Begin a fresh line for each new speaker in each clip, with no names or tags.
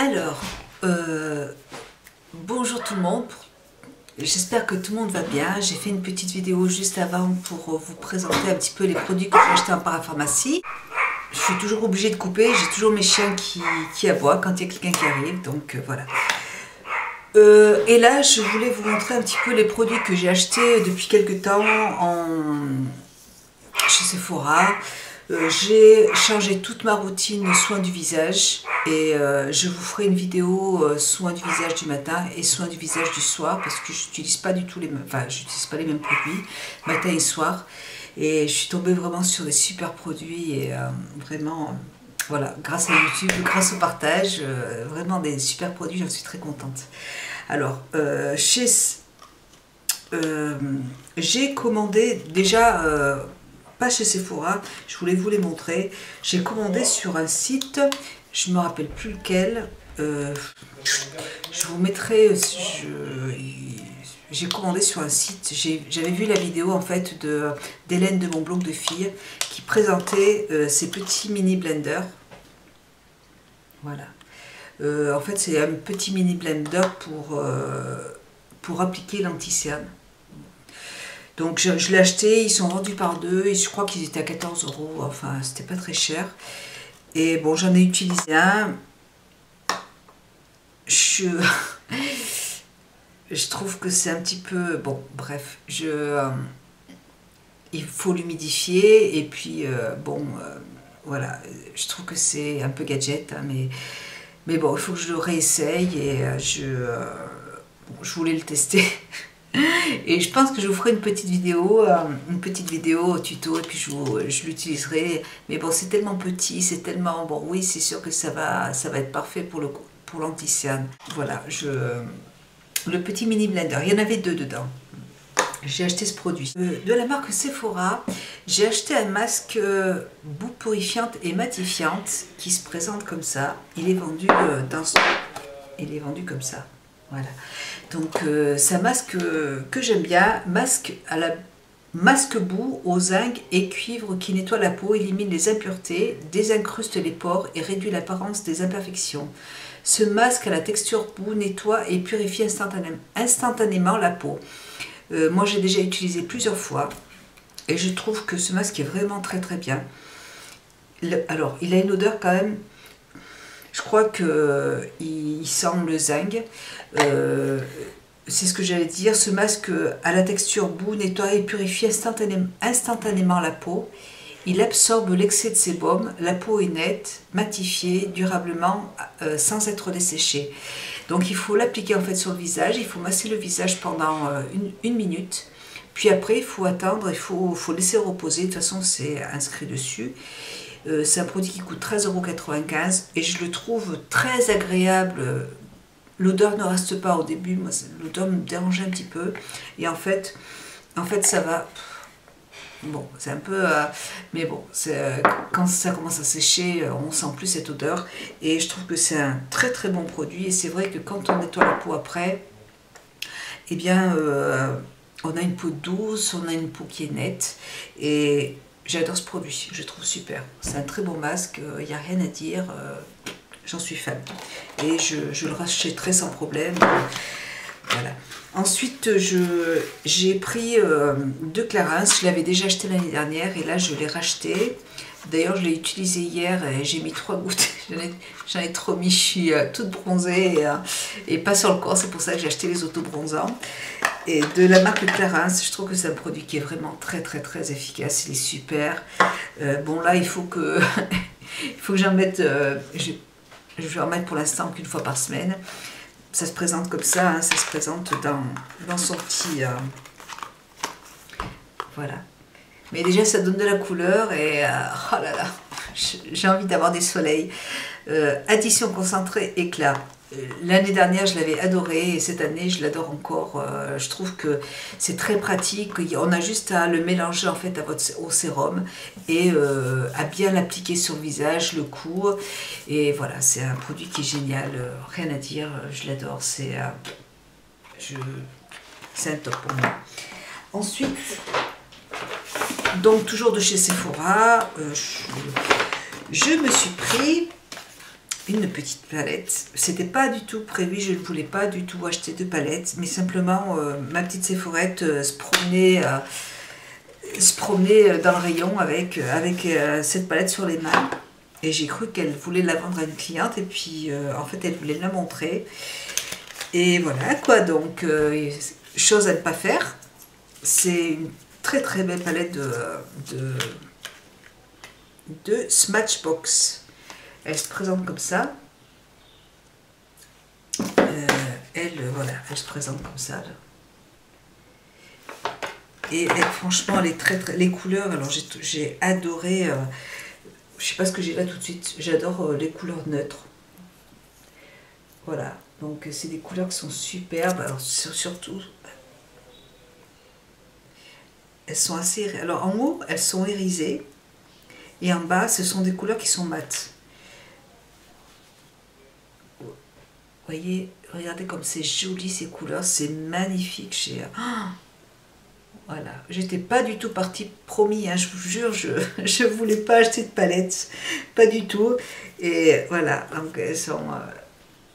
Alors, bonjour tout le monde, j'espère que tout le monde va bien. J'ai fait une petite vidéo juste avant pour vous présenter un petit peu les produits que j'ai achetés en parapharmacie. Je suis toujours obligée de couper, j'ai toujours mes chiens qui aboient quand il y a quelqu'un qui arrive, donc voilà. Et là, je voulais vous montrer un petit peu les produits que j'ai achetés depuis quelques temps chez Sephora. J'ai changé toute ma routine soins du visage et je vous ferai une vidéo soins du visage du matin et soins du visage du soir parce que j'utilise pas du tout les mêmes, j'utilise pas les mêmes produits matin et soir, et je suis tombée vraiment sur des super produits et vraiment voilà, grâce à YouTube, grâce au partage, vraiment des super produits, j'en suis très contente. Alors j'ai commandé déjà pas chez Sephora, je voulais vous les montrer. J'ai commandé sur un site, je ne me rappelle plus lequel. Je vous mettrai. J'ai commandé sur un site. J'avais vu la vidéo en fait d'Hélène de mon blog de filles qui présentait ces petits mini blenders. Voilà. En fait, c'est un petit mini blender pour appliquer l'anti-cerne. Donc je l'ai acheté, ils sont vendus par deux et je crois qu'ils étaient à 14 €, enfin c'était pas très cher. Et bon, j'en ai utilisé un. Je trouve que c'est un petit peu... Bon, bref, il faut l'humidifier et puis voilà, je trouve que c'est un peu gadget, hein, mais bon, il faut que je le réessaye et je voulais le tester. Et je pense que je vous ferai une petite vidéo tuto et puis je l'utiliserai. Mais bon, c'est tellement petit, c'est tellement... Bon, oui, c'est sûr que ça va être parfait pour l'anti-cerne. Voilà, le petit mini blender, il y en avait deux dedans. J'ai acheté ce produit. De la marque Sephora, j'ai acheté un masque boue purifiante et matifiante qui se présente comme ça. Il est vendu il est vendu comme ça. Voilà. Donc c'est un masque que j'aime bien, masque boue au zinc et cuivre qui nettoie la peau, élimine les impuretés, désincruste les pores et réduit l'apparence des imperfections. Ce masque à la texture boue nettoie et purifie instantanément la peau. Moi j'ai déjà utilisé plusieurs fois et je trouve que ce masque est vraiment très très bien. Alors il a une odeur quand même. Je crois qu'il sent le zinc. C'est ce que j'allais dire. Ce masque à la texture boue nettoie et purifie instantanément la peau. Il absorbe l'excès de sébum. La peau est nette, matifiée durablement sans être desséchée. Donc il faut l'appliquer en fait sur le visage. Il faut masser le visage pendant une minute. Puis après il faut attendre, il faut laisser reposer. De toute façon c'est inscrit dessus. C'est un produit qui coûte 13,95 € et je le trouve très agréable. L'odeur ne reste pas au début, moi l'odeur me dérangeait un petit peu et en fait ça va. Bon, c'est un peu... mais bon, quand ça commence à sécher, on sent plus cette odeur et je trouve que c'est un très très bon produit et c'est vrai que quand on nettoie la peau après, eh bien on a une peau douce, on a une peau qui est nette et j'adore ce produit, je le trouve super. C'est un très bon masque, il n'y a rien à dire, j'en suis fan. Et je le rachèterai sans problème. Voilà. Ensuite, j'ai pris deux Clarins, je l'avais déjà acheté l'année dernière et là je l'ai racheté. D'ailleurs, je l'ai utilisé hier et j'ai mis 3 gouttes. J'en ai trop mis, je suis toute bronzée et pas sur le corps, c'est pour ça que j'ai acheté les auto-bronzants. Et de la marque Clarins, je trouve que c'est un produit qui est vraiment très très très efficace, il est super. Bon là, il faut que j'en mette, je vais en mettre pour l'instant qu'une fois par semaine. Ça se présente comme ça, hein, ça se présente dans son petit... voilà. Mais déjà, ça donne de la couleur et... oh là là, j'ai envie d'avoir des soleils. Addition concentrée éclat. L'année dernière, je l'avais adoré et cette année, je l'adore encore. Je trouve que c'est très pratique. On a juste à le mélanger en fait au sérum et à bien l'appliquer sur le visage, le cou. Et voilà, c'est un produit qui est génial. Rien à dire, je l'adore. C'est un top pour moi. Ensuite, donc toujours de chez Sephora, je me suis pris une petite palette. C'était pas du tout prévu, je ne voulais pas du tout acheter de palette, mais simplement ma petite Séphorette se promenait dans le rayon avec cette palette sur les mains. Et j'ai cru qu'elle voulait la vendre à une cliente, et puis en fait elle voulait la montrer. Et voilà quoi, donc chose à ne pas faire. C'est une très très belle palette de Smashbox. Elle se présente comme ça. Voilà, elle se présente comme ça. Et franchement, elle est les couleurs, alors j'ai adoré, je sais pas ce que j'ai là tout de suite, j'adore les couleurs neutres. Voilà, donc c'est des couleurs qui sont superbes, alors surtout, elles sont assez, alors en haut, elles sont irisées, et en bas, ce sont des couleurs qui sont mates. Vous voyez, regardez comme c'est joli ces couleurs, c'est magnifique. Voilà, j'étais pas du tout partie, promis, hein, je vous jure, je voulais pas acheter de palette, pas du tout. Et voilà, donc elles sont,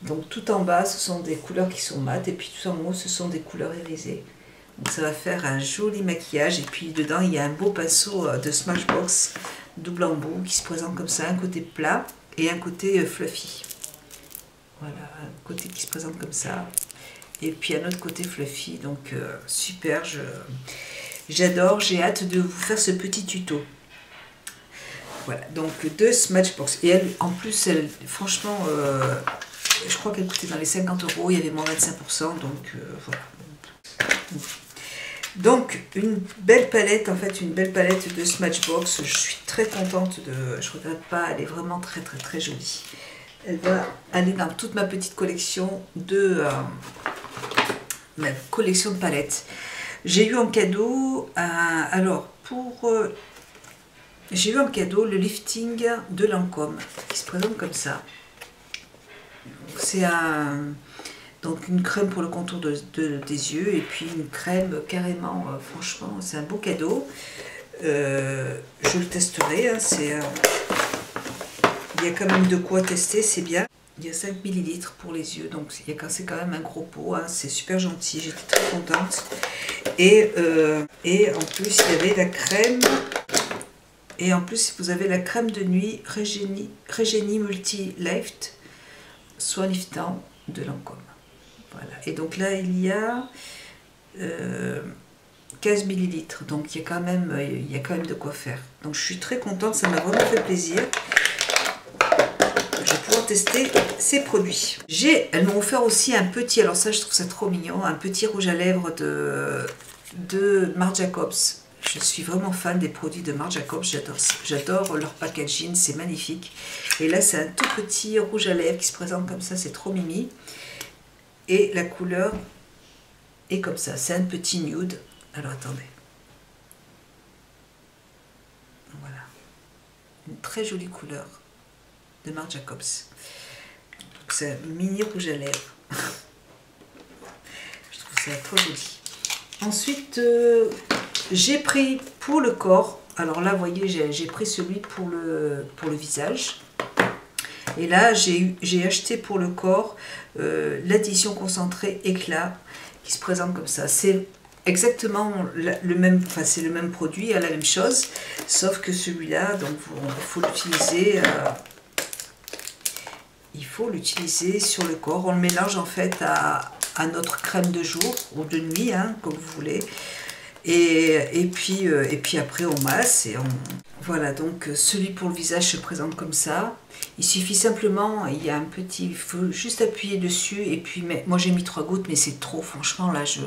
donc tout en bas, ce sont des couleurs qui sont mates, et puis tout en haut, ce sont des couleurs irisées. Donc ça va faire un joli maquillage, et puis dedans, il y a un beau pinceau de Smashbox double embout qui se présente comme ça, un côté plat et un côté fluffy. Voilà, un côté qui se présente comme ça. Et puis un autre côté fluffy, donc super, j'adore, j'ai hâte de vous faire ce petit tuto. Voilà, donc deux Smashbox. Et elle, en plus, elle, franchement, je crois qu'elle coûtait dans les 50 €, il y avait moins 25%, donc voilà. Donc une belle palette, en fait, une belle palette de Smashbox. Je suis très contente de, je regrette pas, elle est vraiment très très très jolie. Elle va aller dans toute ma petite collection ma collection de palettes. J'ai eu en cadeau, j'ai eu en cadeau le lifting de Lancôme qui se présente comme ça. C'est donc une crème pour le contour des yeux, et puis une crème carrément, franchement, c'est un beau cadeau. Je le testerai, hein, il y a quand même de quoi tester, c'est bien. Il y a 5 ml pour les yeux, donc c'est quand même un gros pot, hein, c'est super gentil, j'étais très contente. Et en plus, il y avait la crème, et en plus, vous avez la crème de nuit Regeni Multi Lift, soin liftant de Lancôme. Voilà, et donc là, il y a 15 ml, donc il y a quand même de quoi faire. Donc je suis très contente, ça m'a vraiment fait plaisir. Je vais pouvoir tester ces produits. Elles m'ont offert aussi un petit, alors ça je trouve ça trop mignon, un petit rouge à lèvres de Marc Jacobs. Je suis vraiment fan des produits de Marc Jacobs, j'adore leur packaging, c'est magnifique. Et là c'est un tout petit rouge à lèvres qui se présente comme ça, c'est trop mimi. Et la couleur est comme ça, c'est un petit nude. Alors attendez. Voilà. Une très jolie couleur de Marc Jacobs. C'est un mini rouge à lèvres. Je trouve ça trop joli. Ensuite, j'ai pris pour le corps. Alors là, vous voyez, j'ai pris celui pour le visage. Et là, j'ai acheté pour le corps l'addition concentrée éclat qui se présente comme ça. C'est exactement le même, enfin c'est le même produit, la même chose, sauf que celui-là, donc il faut l'utiliser sur le corps. On le mélange en fait à notre crème de jour ou de nuit, hein, comme vous voulez. Et puis après on masse et voilà, donc celui pour le visage se présente comme ça. Il suffit simplement, il y a un petit, il faut juste appuyer dessus, et puis moi j'ai mis 3 gouttes, mais c'est trop, franchement là je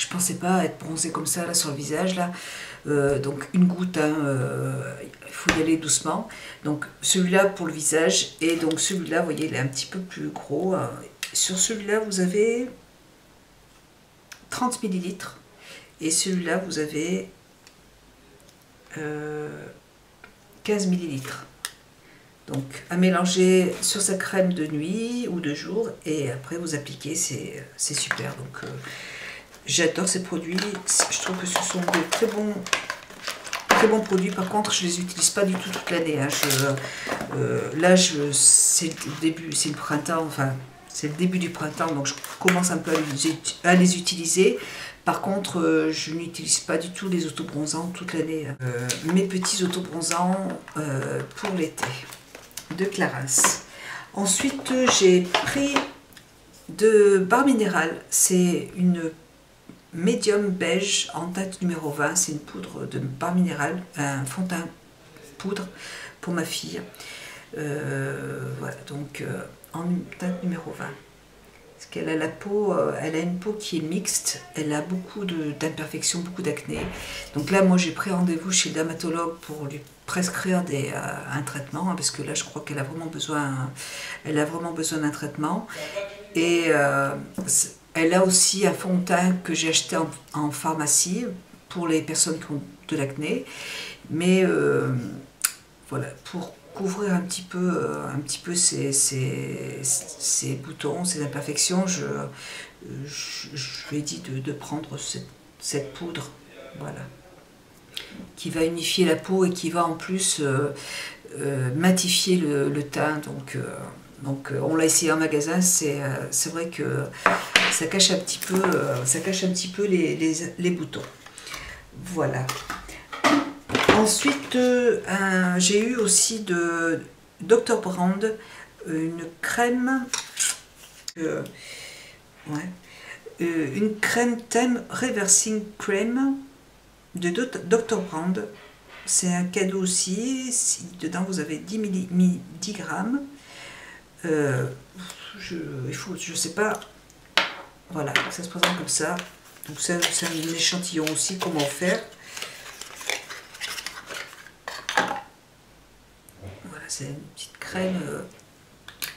pensais pas être bronzée comme ça là sur le visage là. Donc une goutte, hein, il faut y aller doucement. Donc celui-là pour le visage, et donc celui-là, vous voyez, il est un petit peu plus gros. Sur celui-là vous avez 30 ml. Et celui-là, vous avez 15 ml. Donc, à mélanger sur sa crème de nuit ou de jour. Et après, vous appliquez, c'est super. Donc, j'adore ces produits. Je trouve que ce sont de très bons très bons produits. Par contre, je les utilise pas du tout toute l'année. Hein. C'est le début, c'est le printemps, enfin, c'est le début du printemps, donc je commence un peu à les utiliser. Par contre, je n'utilise pas du tout les autobronzants toute l'année. Mes petits autobronzants pour l'été de Clarins. Ensuite, j'ai pris de Barre Minéral. C'est une médium beige en teinte numéro 20. C'est une poudre de Barre Minéral, un fond de teint poudre pour ma fille. Voilà, donc en teinte numéro 20. Parce qu'elle a la peau, elle a une peau qui est mixte, elle a beaucoup d'imperfections, beaucoup d'acné. Donc là, moi, j'ai pris rendez-vous chez le dermatologue pour lui prescrire un traitement, hein, parce que là, je crois qu'elle a vraiment besoin d'un traitement. Et elle a aussi un fond de teint que j'ai acheté en pharmacie pour les personnes qui ont de l'acné. Mais voilà, pour couvrir un petit peu ces boutons, ces imperfections, je lui ai dit de prendre cette poudre, voilà, qui va unifier la peau et qui va en plus matifier le teint. Donc on l'a essayé en magasin, c'est vrai que ça cache un petit peu les boutons. Voilà. Ensuite, j'ai eu aussi de Dr. Brand une crème, une crème Thème Reversing Cream de Dr. Brand. C'est un cadeau aussi. Dedans, vous avez 10 grammes. Je sais pas. Voilà, ça se présente comme ça. Donc, c'est un échantillon aussi comment faire. C'est une petite crème,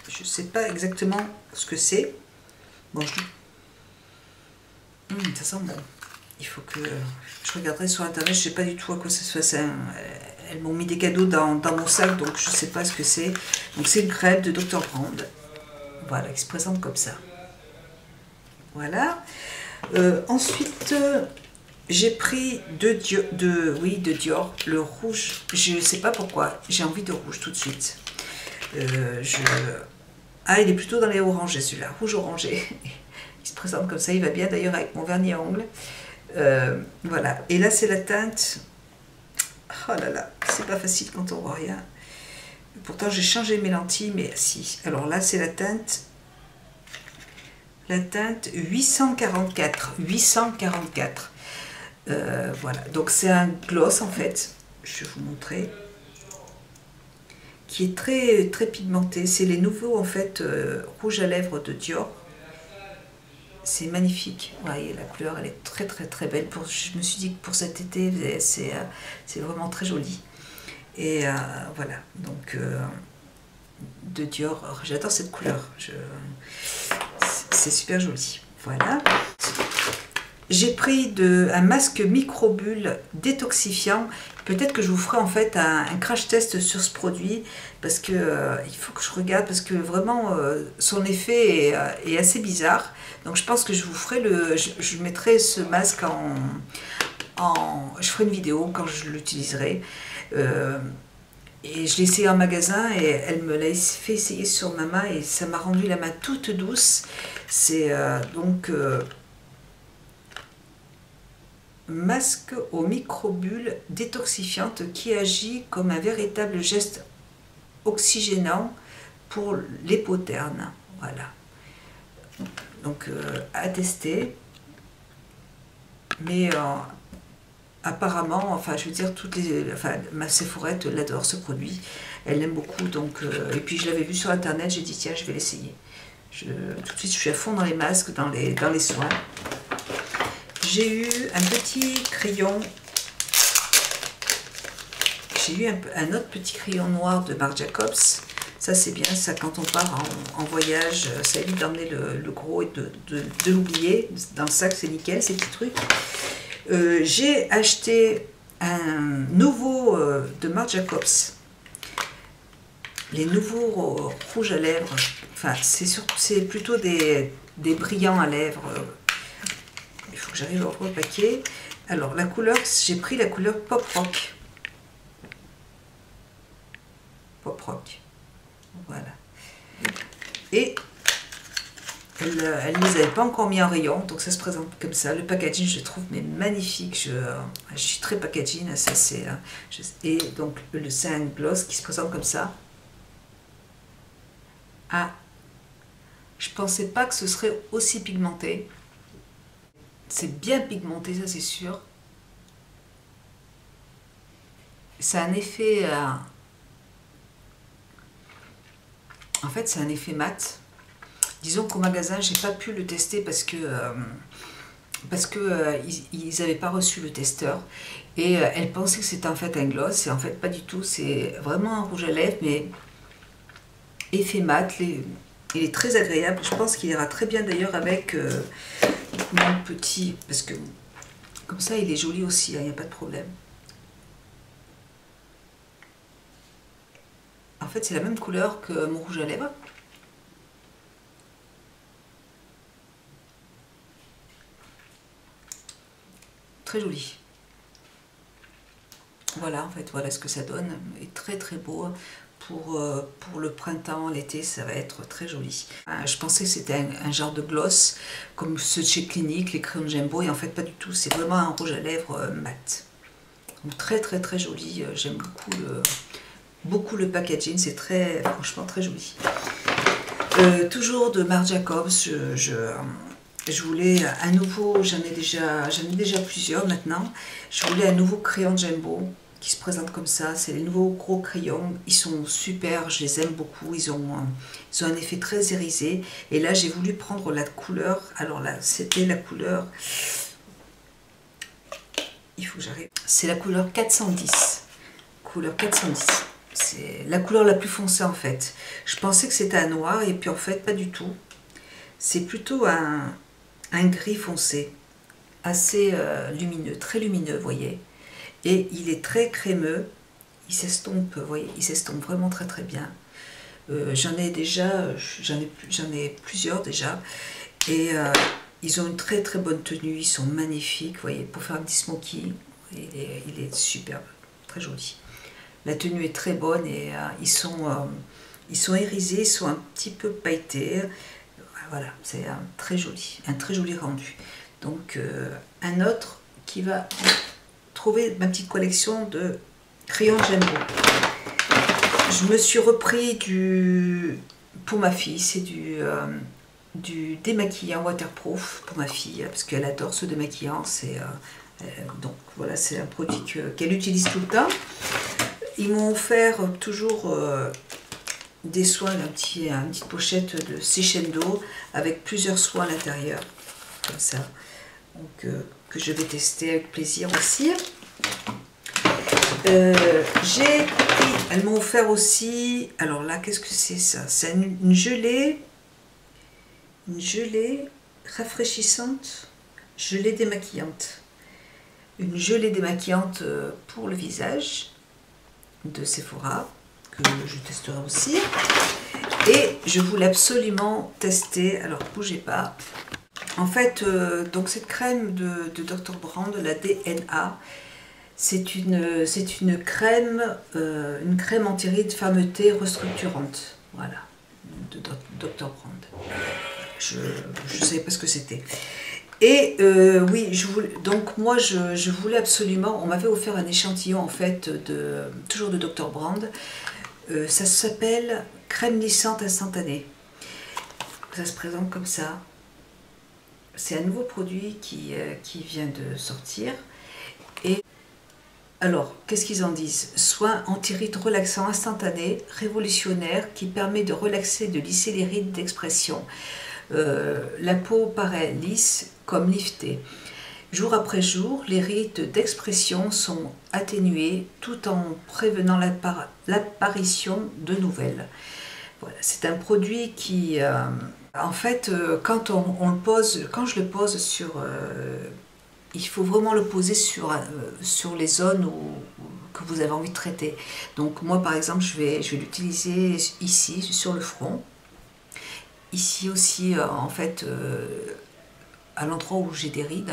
je ne sais pas exactement ce que c'est. Bon, ça sent bon. Il faut que je regarderai sur internet, je ne sais pas du tout à quoi ça se fait. Elles m'ont mis des cadeaux dans mon sac, donc je ne sais pas ce que c'est. Donc c'est une crème de Dr. Brand. Voilà, qui se présente comme ça. Voilà. Ensuite, j'ai pris de Dior, le rouge. Je ne sais pas pourquoi, j'ai envie de rouge tout de suite. Ah, il est plutôt dans les orangés, celui-là, rouge orangé. Il se présente comme ça, il va bien d'ailleurs avec mon vernis à ongles. Voilà, et là c'est la teinte. Oh là là, c'est pas facile quand on voit rien. Pourtant j'ai changé mes lentilles, mais si. Alors là c'est la teinte 844. Voilà, donc c'est un gloss en fait, je vais vous montrer, qui est très très pigmenté. C'est les nouveaux en fait rouges à lèvres de Dior. C'est magnifique. Vous voyez, la couleur elle est très très très belle. Je me suis dit que pour cet été c'est vraiment très joli. Et voilà, donc de Dior, j'adore cette couleur. C'est super joli. Voilà. J'ai pris un masque microbulle détoxifiant. Peut-être que je vous ferai en fait un crash test sur ce produit, parce que il faut que je regarde, parce que vraiment son effet est assez bizarre. Donc je pense que je vous ferai je mettrai ce masque je ferai une vidéo quand je l'utiliserai. Et je l'ai essayé en magasin et elle me l'a fait essayer sur ma main et ça m'a rendu la main toute douce. C'est donc masque aux microbules détoxifiantes qui agit comme un véritable geste oxygénant pour les peaux ternes. Voilà. Donc à tester. Mais apparemment, enfin je veux dire, ma Sephorette l'adore ce produit. Elle l'aime beaucoup. Donc, et puis je l'avais vu sur internet, j'ai dit tiens je vais l'essayer. Tout de suite je suis à fond dans les masques, dans les soins. J'ai eu un petit crayon, j'ai eu un autre petit crayon noir de Marc Jacobs. Ça c'est bien, ça quand on part en voyage, ça évite d'emmener le gros et de l'oublier. Dans le sac c'est nickel ces petits trucs. J'ai acheté un nouveau de Marc Jacobs. Les nouveaux rouges à lèvres, enfin c'est plutôt des brillants à lèvres. Il faut que j'arrive à ouvrir le paquet. Alors la couleur, j'ai pris la couleur Pop Rock. roc. Voilà. Et elle ne les avait pas encore mis en rayon, donc ça se présente comme ça. Le packaging, je le trouve mais magnifique. Je suis très packaging, ça c'est. Et donc c'est un gloss qui se présente comme ça. Ah, je pensais pas que ce serait aussi pigmenté. C'est bien pigmenté, ça c'est sûr. Ça a un effet. En fait, c'est un effet mat. Disons qu'au magasin, j'ai pas pu le tester parce que ils n'avaient pas reçu le testeur et elle pensait que c'était en fait un gloss et en fait pas du tout. C'est vraiment un rouge à lèvres mais effet mat. Il est très agréable. Je pense qu'il ira très bien d'ailleurs avec mon petit, parce que comme ça il est joli aussi. Il n'y a pas de problème. En fait, c'est la même couleur que mon rouge à lèvres. Très joli. Voilà, en fait, voilà ce que ça donne. Il est très très beau. Pour le printemps, l'été, ça va être très joli. Je pensais que c'était un genre de gloss, comme ceux de chez Clinique, les crayons Jumbo, et en fait pas du tout. C'est vraiment un rouge à lèvres mat. Donc très très très joli. J'aime beaucoup le packaging, c'est franchement très joli. Toujours de Marc Jacobs, je voulais un nouveau, j'en ai déjà plusieurs maintenant. Je voulais un nouveau crayon Jumbo qui se présente comme ça. C'est les nouveaux gros crayons. Ils sont super, je les aime beaucoup. Ils ont un effet très irisé. Et là, j'ai voulu prendre la couleur. Alors là, c'était la couleur. Il faut que j'arrive. C'est la couleur 410. Couleur 410. C'est la couleur la plus foncée en fait. Je pensais que c'était un noir et puis en fait, pas du tout. C'est plutôt un gris foncé, assez lumineux, très lumineux, vous voyez. Et il est très crémeux, il s'estompe, vous voyez, il s'estompe vraiment très très bien. J'en ai plusieurs déjà, et ils ont une très très bonne tenue, ils sont magnifiques, vous voyez, pour faire un petit smoky, il est superbe, très joli. La tenue est très bonne et ils sont irisés, ils sont un petit peu pailletés. Voilà, c'est un très joli rendu. Donc un autre qui va trouver ma petite collection de crayons Jumbo. Je me suis repris pour ma fille, c'est du démaquillant waterproof pour ma fille, parce qu'elle adore ce démaquillant. Donc voilà, c'est un produit qu'elle utilise tout le temps. Ils m'ont offert toujours des soins, une petite pochette de Seychendo avec plusieurs soins à l'intérieur, comme ça, donc que je vais tester avec plaisir aussi. Elles m'ont offert aussi, alors là, qu'est-ce que c'est ça? C'est une gelée rafraîchissante, gelée démaquillante. Une gelée démaquillante pour le visage de Sephora, que je testerai aussi. Et je voulais absolument tester, alors bougez pas. En fait, donc cette crème de Dr. Brand, la DNA, c'est une crème anti-rides fermeté restructurante. Voilà, de Dr. Brand. Je ne savais pas ce que c'était. Et oui, donc moi je voulais absolument, on m'avait offert un échantillon en fait, toujours de Dr. Brand. Ça s'appelle crème lissante instantanée. Ça se présente comme ça. C'est un nouveau produit qui vient de sortir. Et alors, qu'est-ce qu'ils en disent? Soin anti-rides relaxant instantané, révolutionnaire, qui permet de relaxer, de lisser les rides d'expression. La peau paraît lisse comme liftée. Jour après jour, les rides d'expression sont atténuées tout en prévenant l'apparition de nouvelles. Voilà, c'est un produit qui, en fait, quand je le pose sur, il faut vraiment le poser sur les zones que vous avez envie de traiter. Donc moi, par exemple, je vais l'utiliser ici, sur le front. Ici aussi, en fait, à l'endroit où j'ai des rides,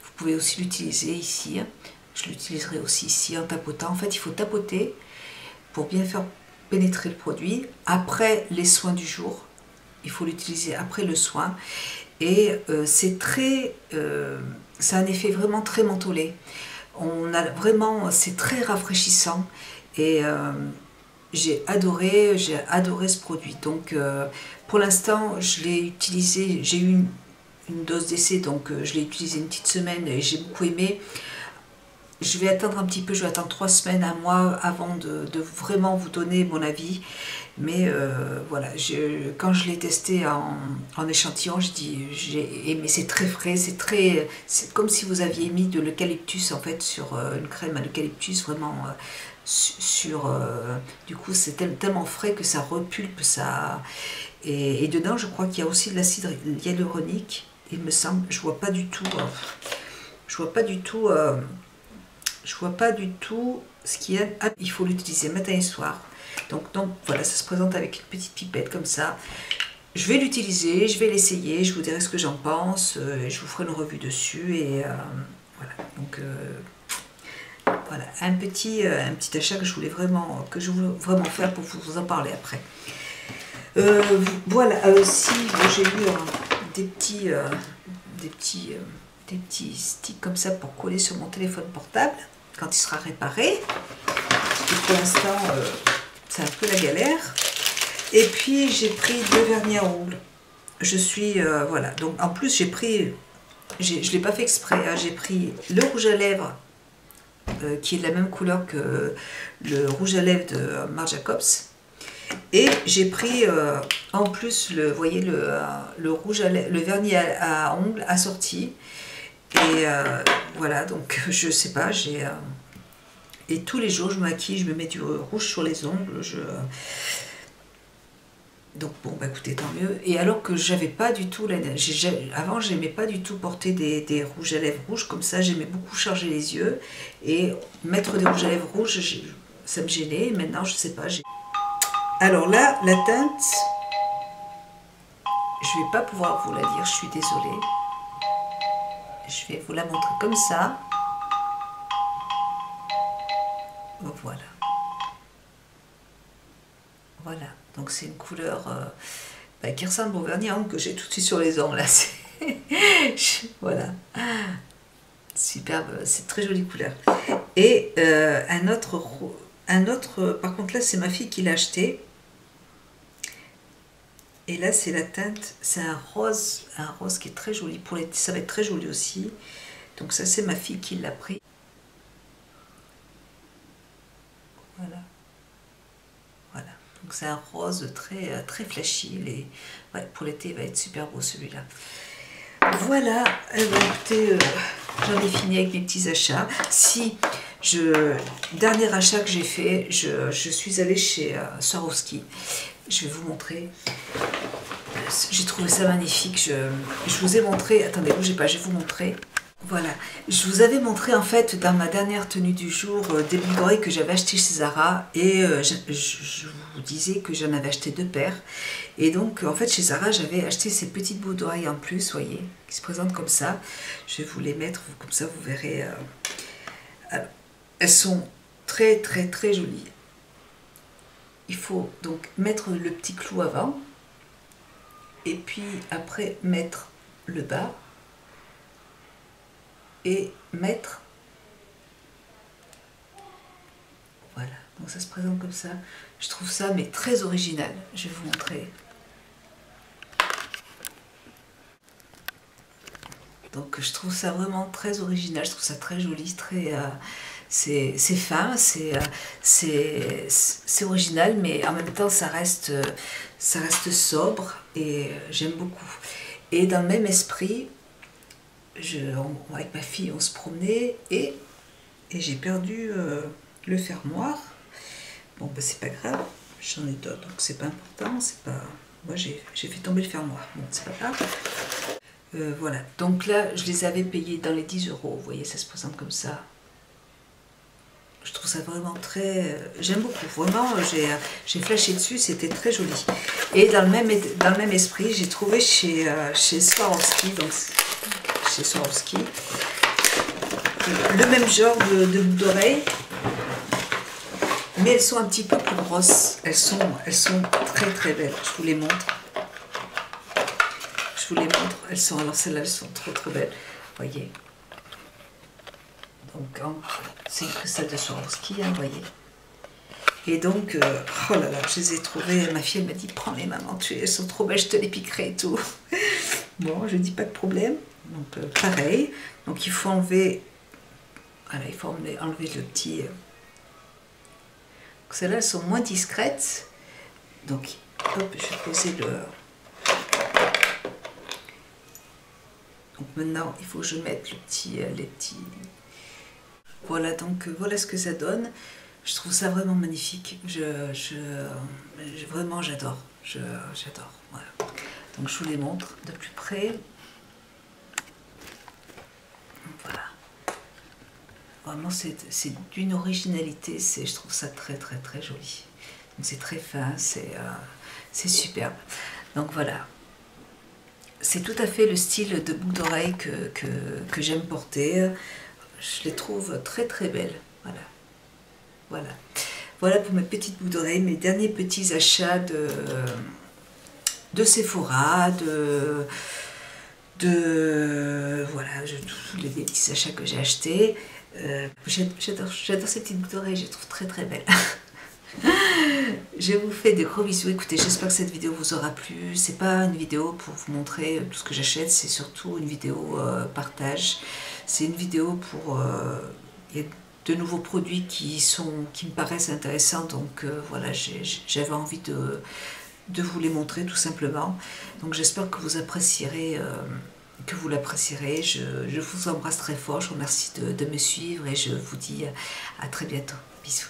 vous pouvez aussi l'utiliser ici. Je l'utiliserai aussi ici en tapotant. En fait, il faut tapoter pour bien faire pénétrer le produit après les soins du jour. Il faut l'utiliser après le soin. Et c'est un effet vraiment très mentholé. C'est très rafraîchissant. Et j'ai adoré ce produit. Donc pour l'instant, je l'ai utilisé, j'ai eu une dose d'essai, donc je l'ai utilisé une petite semaine et j'ai beaucoup aimé. Je vais attendre un petit peu, je vais attendre 3 semaines, un mois avant de vraiment vous donner mon avis. Mais voilà, quand je l'ai testé en échantillon, j'ai aimé, c'est très frais, c'est comme si vous aviez mis de l'eucalyptus en fait sur une crème à l'eucalyptus, vraiment du coup c'est tellement frais que ça repulpe, et dedans je crois qu'il y a aussi de l'acide hyaluronique, il me semble, je vois pas du tout ce qu'il y a. Ah, il faut l'utiliser matin et soir. Donc voilà, ça se présente avec une petite pipette comme ça. Je vais l'utiliser, je vais l'essayer, je vous dirai ce que j'en pense, je vous ferai une revue dessus et voilà. Donc voilà, un petit achat que je voulais vraiment faire pour vous en parler après. Voilà, aussi j'ai eu des petits sticks comme ça pour coller sur mon téléphone portable quand il sera réparé. Et pour l'instant, c'est un peu la galère. Et puis j'ai pris 2 vernis à ongles. Voilà, donc en plus j'ai pris, je ne l'ai pas fait exprès, hein, j'ai pris le rouge à lèvres qui est de la même couleur que le rouge à lèvres de Marc Jacobs. Et j'ai pris en plus, vous voyez, le rouge le vernis à ongles assorti. Et voilà, donc je sais pas, et tous les jours je me maquille, je me mets du rouge sur les ongles. Donc bon, bah écoutez, tant mieux. Et alors que j'avais pas du tout, avant j'aimais pas du tout porter des rouges à lèvres rouges comme ça, j'aimais beaucoup charger les yeux. Et mettre des rouges à lèvres rouges, ça me gênait. Maintenant, je sais pas. Alors là, la teinte, je vais pas pouvoir vous la dire, je suis désolée. Je vais vous la montrer comme ça. Voilà. Voilà. Donc c'est une couleur qui ressemble au vernis à ongles que j'ai tout de suite sur les ongles. Là. Voilà. Superbe. C'est très jolie couleur. Et un autre, par contre là c'est ma fille qui l'a acheté. Et là c'est la teinte, c'est un rose qui est très joli. Pour l'été, ça va être très joli aussi. Donc ça c'est ma fille qui l'a pris. Voilà. Voilà. Donc c'est un rose très flashy. Ouais, pour l'été il va être super beau celui-là. Voilà. Écoutez, j'en ai fini avec mes petits achats. Dernier achat que j'ai fait, je suis allée chez Swarovski. Je vais vous montrer. J'ai trouvé ça magnifique. Je vous ai montré. Attendez, bougez pas, je vais vous montrer. Voilà. Je vous avais montré en fait dans ma dernière tenue du jour des boucles d'oreilles que j'avais acheté chez Zara. Et je vous disais que j'en avais acheté 2 paires. Et donc en fait chez Zara j'avais acheté ces petites boucles d'oreilles en plus, vous voyez, qui se présentent comme ça. Je vais vous les mettre, comme ça vous verrez. Alors, elles sont très jolies. Il faut donc mettre le petit clou avant et puis après mettre le bas et mettre, voilà, donc ça se présente comme ça. Je trouve ça mais très original. Je vais vous montrer. Donc je trouve ça vraiment très original, je trouve ça très joli, c'est fin, c'est original, mais en même temps ça reste sobre et j'aime beaucoup. Et dans le même esprit, avec ma fille on se promenait et j'ai perdu le fermoir. Bon ben c'est pas grave, j'en ai d'autres, donc c'est pas important, moi j'ai fait tomber le fermoir, bon c'est pas grave. Voilà, donc là je les avais payés dans les 10 €, vous voyez, ça se présente comme ça. Je trouve ça vraiment j'aime beaucoup, vraiment, j'ai flashé dessus, c'était très joli. Et dans le même esprit, j'ai trouvé chez Swarovski, donc chez Swarovski, le même genre de boucle d'oreille, mais elles sont un petit peu plus grosses. Elles sont très très belles. Je vous les montre. Je vous les montre. Elles sont, alors celles-là, elles sont trop trop belles. Voyez. Donc, hein, c'est que celle de Swarovski, hein, voyez. Et donc, oh là là, je les ai trouvées. Ma fille, elle m'a dit, prends-les, maman, elles sont trop belles, je te les piquerai et tout. Bon, je dis pas de problème. Donc, pareil. Donc, il faut enlever, voilà, il faut enlever le petit. Celles-là, elles sont moins discrètes. Donc, hop, je vais poser le. Donc maintenant, il faut que je mette le petit, les petits. Voilà, donc voilà ce que ça donne. Je trouve ça vraiment magnifique. Vraiment, j'adore. J'adore. Voilà. Donc je vous les montre de plus près. Voilà. Vraiment, c'est d'une originalité. Je trouve ça très très très joli. Donc c'est très fin, c'est superbe. Donc voilà. C'est tout à fait le style de boucle d'oreille que j'aime porter. Je les trouve très très belles. Voilà. Voilà. Voilà pour mes petites boucles d'oreilles, mes derniers petits achats de Sephora, voilà, tous les petits achats que j'ai achetés. J'adore ces petites boucles d'oreilles, je les trouve très très belles. Je vous fais de gros bisous. Écoutez, j'espère que cette vidéo vous aura plu. C'est pas une vidéo pour vous montrer tout ce que j'achète, c'est surtout une vidéo partage. C'est une vidéo pour... il y a de nouveaux produits qui me paraissent intéressants, donc voilà, j'avais envie de vous les montrer tout simplement. Donc j'espère que vous apprécierez, que vous l'apprécierez. Je vous embrasse très fort, je vous remercie de me suivre et je vous dis à très bientôt. Bisous.